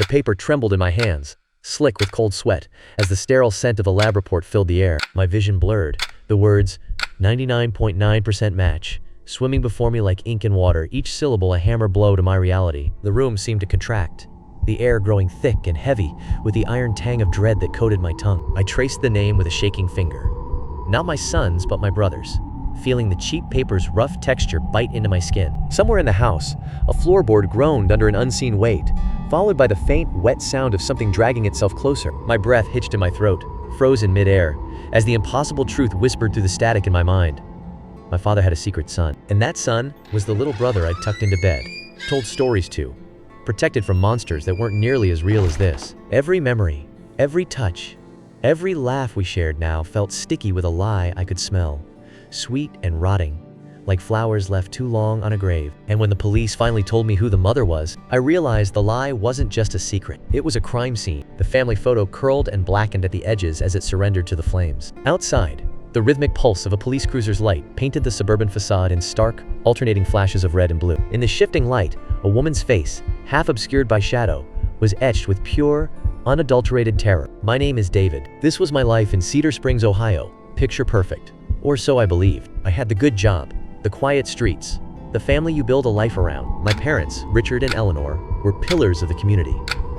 paper trembled in my hands, slick with cold sweat, as the sterile scent of the lab report filled the air. My vision blurred. The words, 99.9% match, swimming before me like ink in water, each syllable a hammer blow to my reality. The room seemed to contract, the air growing thick and heavy with the iron tang of dread that coated my tongue. I traced the name with a shaking finger. Not my son's, but my brother's, feeling the cheap paper's rough texture bite into my skin. Somewhere in the house, a floorboard groaned under an unseen weight, followed by the faint, wet sound of something dragging itself closer. My breath hitched in my throat, froze in midair, as the impossible truth whispered through the static in my mind. My father had a secret son, and that son was the little brother I'd tucked into bed, told stories to, protected from monsters that weren't nearly as real as this. Every memory, every touch, every laugh we shared now felt sticky with a lie I could smell, sweet and rotting, like flowers left too long on a grave. And when the police finally told me who the mother was, I realized the lie wasn't just a secret. It was a crime scene. The family photo curled and blackened at the edges as it surrendered to the flames. Outside, the rhythmic pulse of a police cruiser's light painted the suburban facade in stark, alternating flashes of red and blue. In the shifting light, a woman's face, half obscured by shadow, was etched with pure, unadulterated terror. My name is David. This was my life in Cedar Springs, Ohio, picture perfect. Or so I believed. I had the good job, the quiet streets, the family you build a life around. My parents, Richard and Eleanor, were pillars of the community,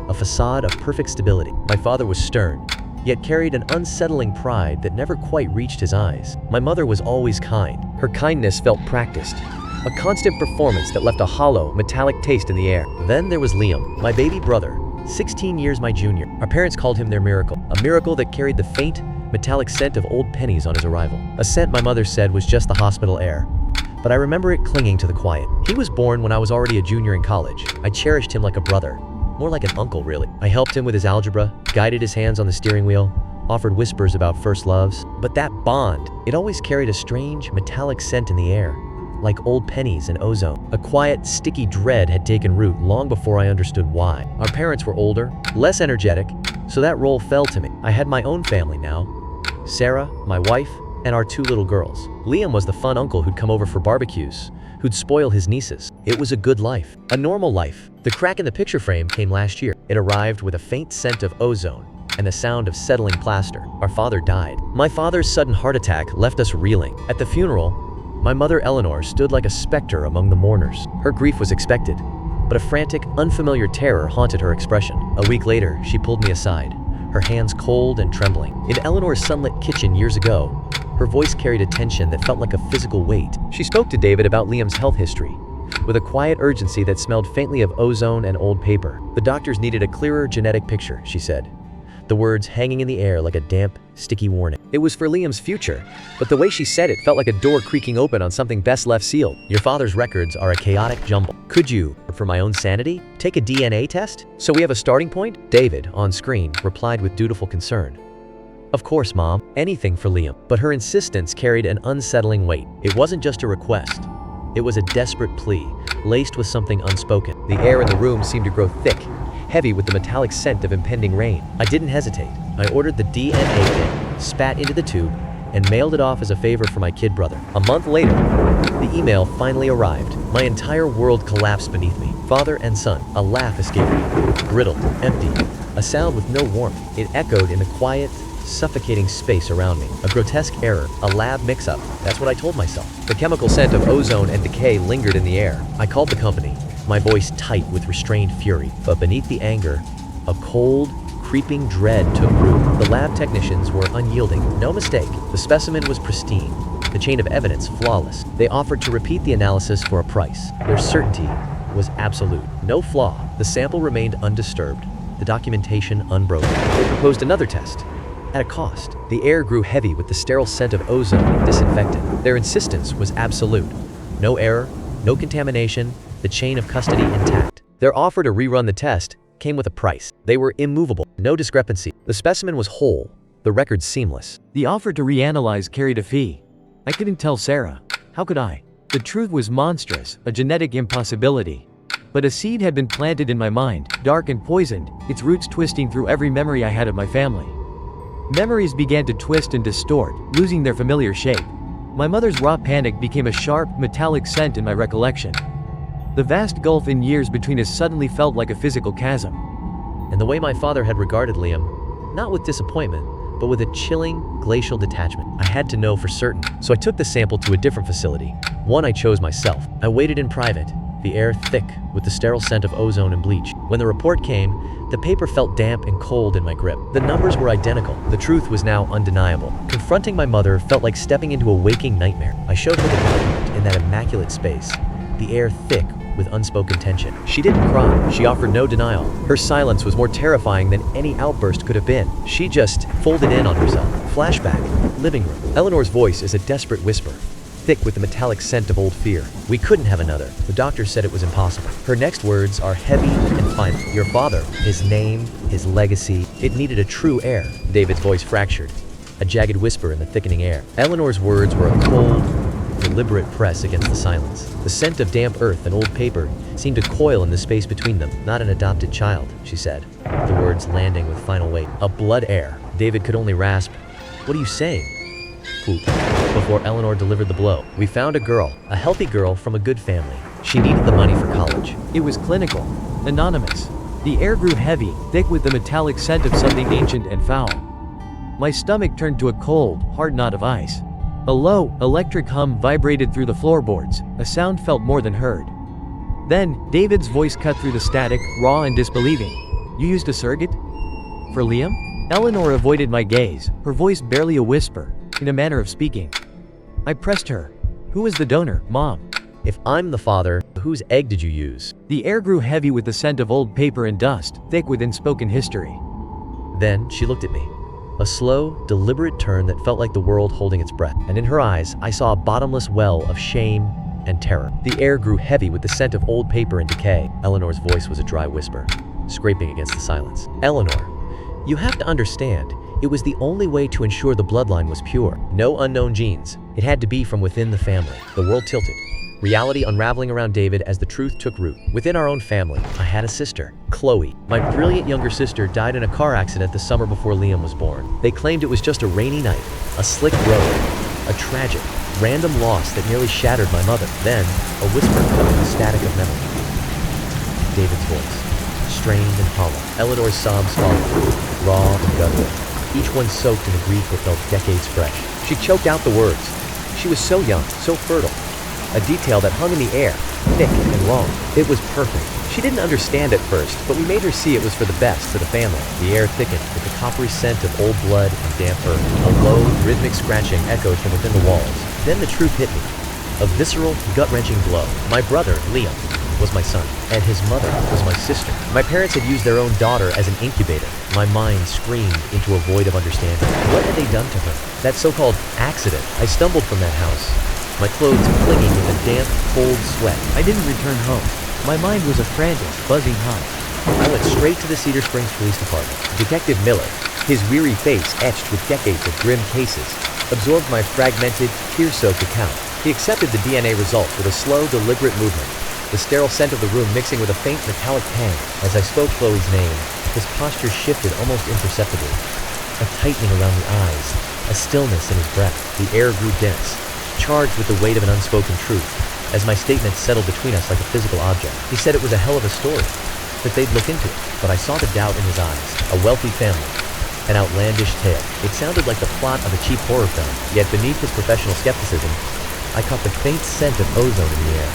a facade of perfect stability. My father was stern, yet carried an unsettling pride that never quite reached his eyes. My mother was always kind. Her kindness felt practiced, a constant performance that left a hollow, metallic taste in the air. Then there was Liam, my baby brother, 16 years my junior. Our parents called him their miracle, a miracle that carried the faint, metallic scent of old pennies on his arrival. A scent my mother said was just the hospital air, but I remember it clinging to the quiet. He was born when I was already a junior in college. I cherished him like a brother, more like an uncle really. I helped him with his algebra, guided his hands on the steering wheel, offered whispers about first loves. But that bond, it always carried a strange, metallic scent in the air, like old pennies and ozone. A quiet, sticky dread had taken root long before I understood why. Our parents were older, less energetic, so that role fell to me. I had my own family now, Sarah, my wife, and our 2 little girls. Liam was the fun uncle who'd come over for barbecues, who'd spoil his nieces. It was a good life, a normal life. The crack in the picture frame came last year. It arrived with a faint scent of ozone and the sound of settling plaster. Our father died. My father's sudden heart attack left us reeling. At the funeral, my mother Eleanor stood like a specter among the mourners. Her grief was expected, but a frantic, unfamiliar terror haunted her expression. A week later, she pulled me aside, her hands cold and trembling. In Eleanor's sunlit kitchen years ago, her voice carried a tension that felt like a physical weight. She spoke to David about Liam's health history, with a quiet urgency that smelled faintly of ozone and old paper. The doctors needed a clearer genetic picture, she said, the words hanging in the air like a damp, sticky warning. It was for Liam's future, but the way she said it felt like a door creaking open on something best left sealed. Your father's records are a chaotic jumble. Could you, for my own sanity, take a DNA test? So we have a starting point? David, on screen, replied with dutiful concern. Of course, Mom. Anything for Liam. But her insistence carried an unsettling weight. It wasn't just a request. It was a desperate plea, laced with something unspoken. The air in the room seemed to grow thick, heavy with the metallic scent of impending rain. I didn't hesitate. I ordered the DNA kit, spat into the tube, and mailed it off as a favor for my kid brother. A month later, the email finally arrived. My entire world collapsed beneath me. Father and son. A laugh escaped me. Brittle, empty, a sound with no warmth. It echoed in the quiet, suffocating space around me. A grotesque error, a lab mix-up. That's what I told myself. The chemical scent of ozone and decay lingered in the air. I called the company, my voice tight with restrained fury. But beneath the anger, a cold, creeping dread took root. The lab technicians were unyielding. No mistake. The specimen was pristine, the chain of evidence flawless. They offered to repeat the analysis for a price. Their certainty was absolute. No flaw. The sample remained undisturbed, the documentation unbroken. They proposed another test, at a cost. The air grew heavy with the sterile scent of ozone and disinfectant. Their insistence was absolute. No error, no contamination, the chain of custody intact. Their offer to rerun the test came with a price. They were immovable, no discrepancy. The specimen was whole, the record seamless. The offer to reanalyze carried a fee. I couldn't tell Sarah. How could I? The truth was monstrous, a genetic impossibility. But a seed had been planted in my mind, dark and poisoned, its roots twisting through every memory I had of my family. Memories began to twist and distort, losing their familiar shape. My mother's raw panic became a sharp, metallic scent in my recollection. The vast gulf in years between us suddenly felt like a physical chasm. and the way my father had regarded Liam, not with disappointment, but with a chilling, glacial detachment. I had to know for certain, so I took the sample to a different facility, one I chose myself. I waited in private, the air thick with the sterile scent of ozone and bleach. When the report came, the paper felt damp and cold in my grip. The numbers were identical. The truth was now undeniable. Confronting my mother felt like stepping into a waking nightmare. I showed her the document in that immaculate space, the air thick with unspoken tension. She didn't cry. She offered no denial. Her silence was more terrifying than any outburst could have been. She just folded in on herself. Flashback. Living room. Eleanor's voice is a desperate whisper, thick with the metallic scent of old fear. We couldn't have another. The doctor said it was impossible. Her next words are heavy and final. Your father, his name, his legacy. It needed a true heir. David's voice fractured, a jagged whisper in the thickening air. Eleanor's words were a cold, deliberate press against the silence. The scent of damp earth and old paper seemed to coil in the space between them. Not an adopted child, she said, the words landing with final weight. A blood heir. David could only rasp, "What are you saying?" Poop. Before Eleanor delivered the blow. We found a girl, a healthy girl from a good family. She needed the money for college. It was clinical, anonymous. The air grew heavy, thick with the metallic scent of something ancient and foul. My stomach turned to a cold, hard knot of ice. A low, electric hum vibrated through the floorboards, a sound felt more than heard. Then, David's voice cut through the static, raw and disbelieving. "You used a surrogate? For Liam?" Eleanor avoided my gaze, her voice barely a whisper, in a manner of speaking. I pressed her. "Who was the donor, Mom?" If I'm the father, whose egg did you use? The air grew heavy with the scent of old paper and dust, thick with unspoken history. Then she looked at me. A slow, deliberate turn that felt like the world holding its breath. And in her eyes, I saw a bottomless well of shame and terror. The air grew heavy with the scent of old paper and decay. Eleanor's voice was a dry whisper, scraping against the silence. "Eleanor, you have to understand, it was the only way to ensure the bloodline was pure. No unknown genes. It had to be from within the family." The world tilted, reality unraveling around David as the truth took root. Within our own family, I had a sister, Chloe. My brilliant younger sister died in a car accident the summer before Liam was born. They claimed it was just a rainy night, a slick road, a tragic, random loss that nearly shattered my mother. Then, a whisper cut through the static of memory. David's voice, strained and hollow. Eleanor's sobs followed, raw and guttural, each one soaked in a grief that felt decades fresh. She choked out the words. She was so young, so fertile. A detail that hung in the air, thick and long. It was perfect. She didn't understand at first, but we made her see it was for the best, for the family. The air thickened with the coppery scent of old blood and damp earth. A low, rhythmic scratching echoed from within the walls. Then the truth hit me. A visceral, gut-wrenching blow. My brother, Liam, was my son, and his mother was my sister. My parents had used their own daughter as an incubator. My mind screamed into a void of understanding. What had they done to her? That so-called accident. I stumbled from that house, my clothes clinging with a damp, cold sweat. I didn't return home. My mind was a frantic, buzzing hum. I went straight to the Cedar Springs Police Department. Detective Miller, his weary face etched with decades of grim cases, absorbed my fragmented, tear-soaked account. He accepted the DNA result with a slow, deliberate movement, the sterile scent of the room mixing with a faint metallic tang. As I spoke Chloe's name, his posture shifted almost imperceptibly. A tightening around the eyes, a stillness in his breath. The air grew dense, charged with the weight of an unspoken truth, as my statements settled between us like a physical object. He said it was a hell of a story, that they'd look into it, but I saw the doubt in his eyes. A wealthy family, an outlandish tale. It sounded like the plot of a cheap horror film, yet beneath his professional skepticism, I caught the faint scent of ozone in the air,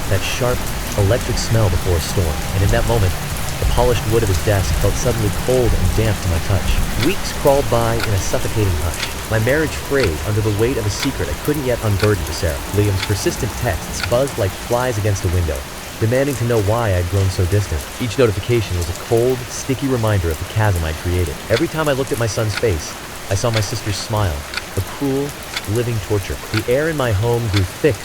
that sharp, electric smell before a storm, and in that moment, the polished wood of his desk felt suddenly cold and damp to my touch. Weeks crawled by in a suffocating hush. My marriage frayed under the weight of a secret I couldn't yet unburden to Sarah. Liam's persistent texts buzzed like flies against a window, demanding to know why I'd grown so distant. Each notification was a cold, sticky reminder of the chasm I'd created. Every time I looked at my son's face, I saw my sister's smile, a cruel, living torture. The air in my home grew thick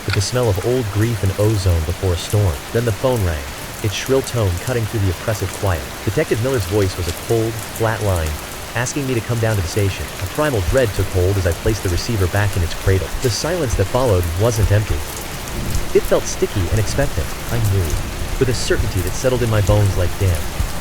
with the smell of old grief and ozone before a storm. Then the phone rang, its shrill tone cutting through the oppressive quiet. Detective Miller's voice was a cold, flat line, asking me to come down to the station. A primal dread took hold as I placed the receiver back in its cradle. The silence that followed wasn't empty. It felt sticky and expectant, I knew, with a certainty that settled in my bones like damp.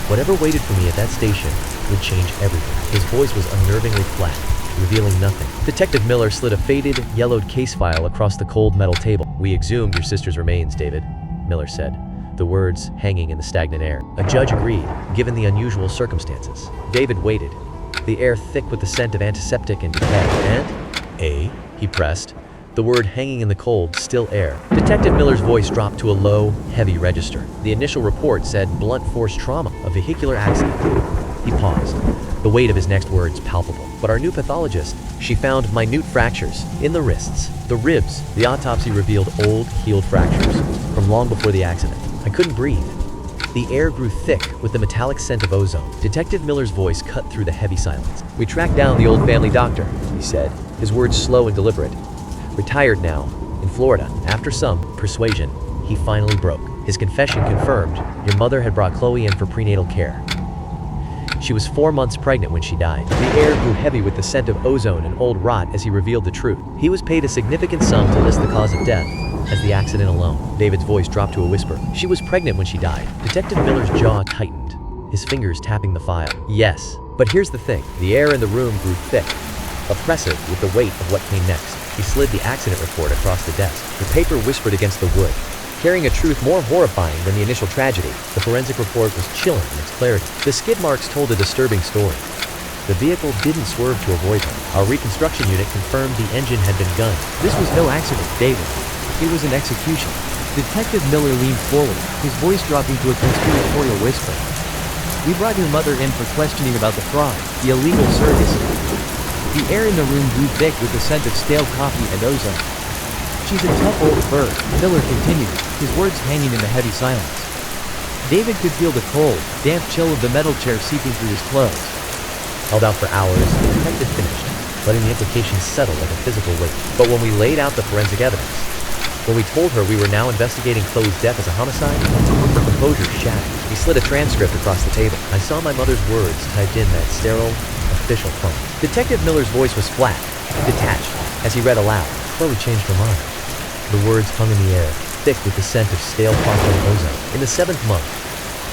Whatever waited for me at that station would change everything. His voice was unnervingly flat, revealing nothing. Detective Miller slid a faded, yellowed case file across the cold metal table. "We exhumed your sister's remains, David," Miller said, the words hanging in the stagnant air. A judge agreed, given the unusual circumstances. David waited, the air thick with the scent of antiseptic and decay. And? He pressed, the word hanging in the cold, still air. Detective Miller's voice dropped to a low, heavy register. The initial report said blunt force trauma, a vehicular accident. He paused, the weight of his next words palpable. But our new pathologist, she found minute fractures in the wrists, the ribs. The autopsy revealed old, healed fractures from long before the accident. I couldn't breathe. The air grew thick with the metallic scent of ozone. Detective Miller's voice cut through the heavy silence. We tracked down the old family doctor, he said, his words slow and deliberate. Retired now, in Florida. After some persuasion, he finally broke. His confession confirmed, your mother had brought Chloe in for prenatal care. She was 4 months pregnant when she died. The air grew heavy with the scent of ozone and old rot as he revealed the truth. He was paid a significant sum to list the cause of death as the accident alone. David's voice dropped to a whisper. She was pregnant when she died. Detective Miller's jaw tightened, his fingers tapping the file. Yes, but here's the thing. The air in the room grew thick, oppressive with the weight of what came next. He slid the accident report across the desk. The paper whispered against the wood, carrying a truth more horrifying than the initial tragedy. The forensic report was chilling in its clarity. The skid marks told a disturbing story. The vehicle didn't swerve to avoid him. Our reconstruction unit confirmed the engine had been gunned. This was no accident, David. It was an execution. Detective Miller leaned forward, his voice dropping to a conspiratorial whisper. We brought your mother in for questioning about the fraud, the illegal surrogacy. The air in the room grew thick with the scent of stale coffee and ozone. She's a tough old bird, Miller continued, his words hanging in the heavy silence. David could feel the cold, damp chill of the metal chair seeping through his clothes. Held out for hours, the detective finished, letting the implications settle like a physical weight. But when we laid out the forensic evidence, when we told her we were now investigating Chloe's death as a homicide, her composure shattered. He slid a transcript across the table. I saw my mother's words typed in that sterile, official font. Detective Miller's voice was flat, detached, as he read aloud. Chloe changed her mind. The words hung in the air, thick with the scent of stale coffee and ozone. In the 7th month,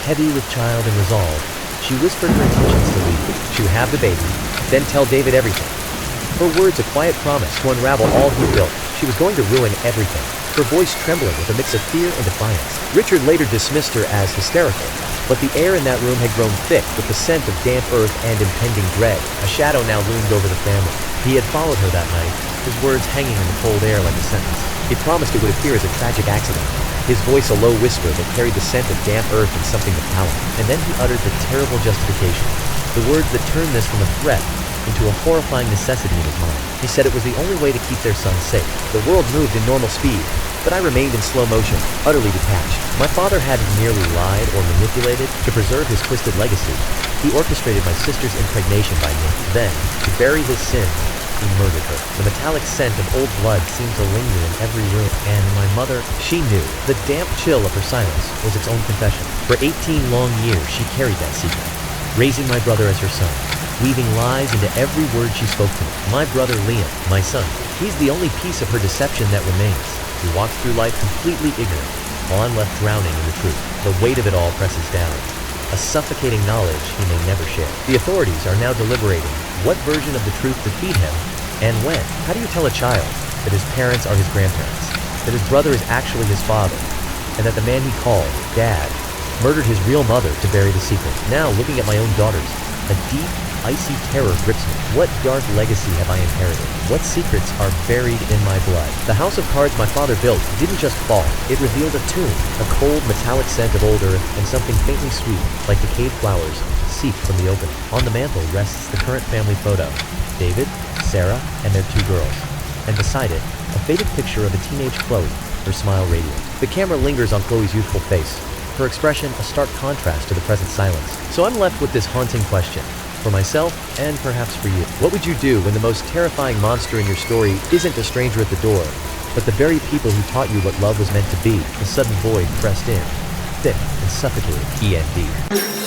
heavy with child and resolve, she whispered her intentions to leave. She would have the baby, then tell David everything. Her words a quiet promise to unravel all he built. She was going to ruin everything. Her voice trembling with a mix of fear and defiance. Richard later dismissed her as hysterical, but the air in that room had grown thick with the scent of damp earth and impending dread. A shadow now loomed over the family. He had followed her that night, his words hanging in the cold air like a sentence. He promised it would appear as a tragic accident, his voice a low whisper that carried the scent of damp earth and something metallic. And then he uttered the terrible justification, the words that turned this from a threat into a horrifying necessity in his mind. He said it was the only way to keep their son safe. The world moved in normal speed, but I remained in slow motion, utterly detached. My father hadn't merely lied or manipulated to preserve his twisted legacy. He orchestrated my sister's impregnation by me. Then, to bury his sin, he murdered her. The metallic scent of old blood seemed to linger in every room, and my mother, she knew. The damp chill of her silence was its own confession. For 18 long years, she carried that secret, raising my brother as her son, weaving lies into every word she spoke to me. My brother Liam, my son, he's the only piece of her deception that remains. He walks through life completely ignorant, while I'm left drowning in the truth. The weight of it all presses down, a suffocating knowledge he may never share. The authorities are now deliberating what version of the truth to feed him, and when. How do you tell a child that his parents are his grandparents, that his brother is actually his father, and that the man he called Dad murdered his real mother to bury the secret? Now, looking at my own daughters, a deep, icy terror grips me. What dark legacy have I inherited? What secrets are buried in my blood? The house of cards my father built didn't just fall. It revealed a tomb, a cold, metallic scent of old earth, and something faintly sweet, like decayed flowers, seeped from the opening. On the mantle rests the current family photo, David, Sarah, and their 2 girls. And beside it, a faded picture of a teenage Chloe, her smile radiant. The camera lingers on Chloe's youthful face, her expression a stark contrast to the present silence. So I'm left with this haunting question, for myself and perhaps for you. What would you do when the most terrifying monster in your story isn't a stranger at the door, but the very people who taught you what love was meant to be? The sudden void pressed in, thick and suffocating. END.